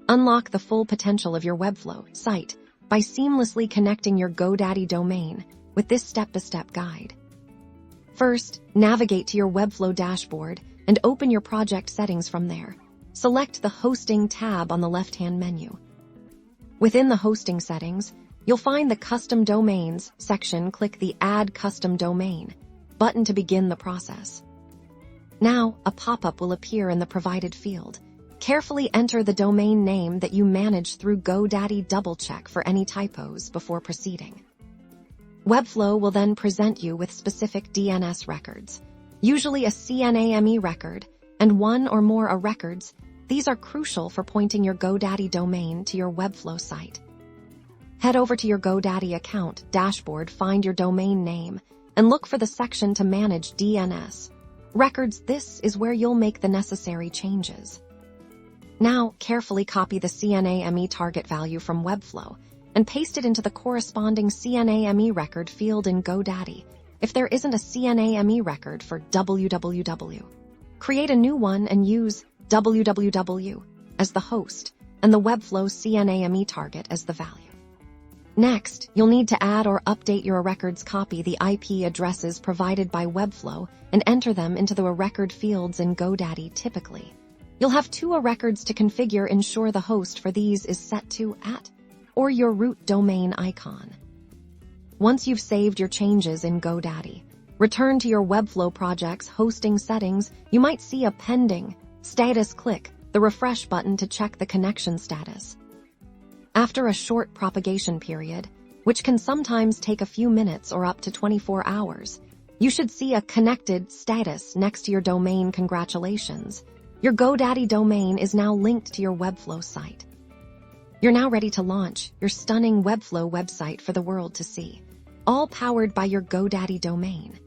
Unlock the full potential of your Webflow site by seamlessly connecting your Godaddy domain with this step-by-step guide. First, navigate to your Webflow dashboard and open your project settings from there. Select the Hosting tab on the left-hand menu. Within the hosting settings, you'll find the Custom Domains section. Click the Add Custom Domain button to begin the process. Now, a pop-up will appear in the provided field. Carefully enter the domain name that you manage through Godaddy. Double-check for any typos before proceeding. Webflow will then present you with specific DNS records, usually a CNAME record and one or more records. These are crucial for pointing your Godaddy domain to your Webflow site. Head over to your Godaddy account dashboard, find your domain name, and look for the section to manage DNS records. This is where you'll make the necessary changes. Now, carefully copy the CNAME target value from Webflow and paste it into the corresponding CNAME record field in Godaddy. If there isn't a CNAME record for www, create a new one and use www as the host and the Webflow CNAME target as the value. Next, you'll need to add or update your records. Copy the IP addresses provided by Webflow and enter them into the record fields in Godaddy. Typically, you'll have two records to configure. Ensure the host for these is set to @ or your root domain icon. Once you've saved your changes in Godaddy, return to your Webflow project's hosting settings. You might see a pending status. Click the refresh button to check the connection status. After a short propagation period, which can sometimes take a few minutes or up to 24 hours, you should see a connected status next to your domain. Congratulations! Your Godaddy domain is now linked to your Webflow site. You're now ready to launch your stunning Webflow website for the world to see, all powered by your Godaddy domain.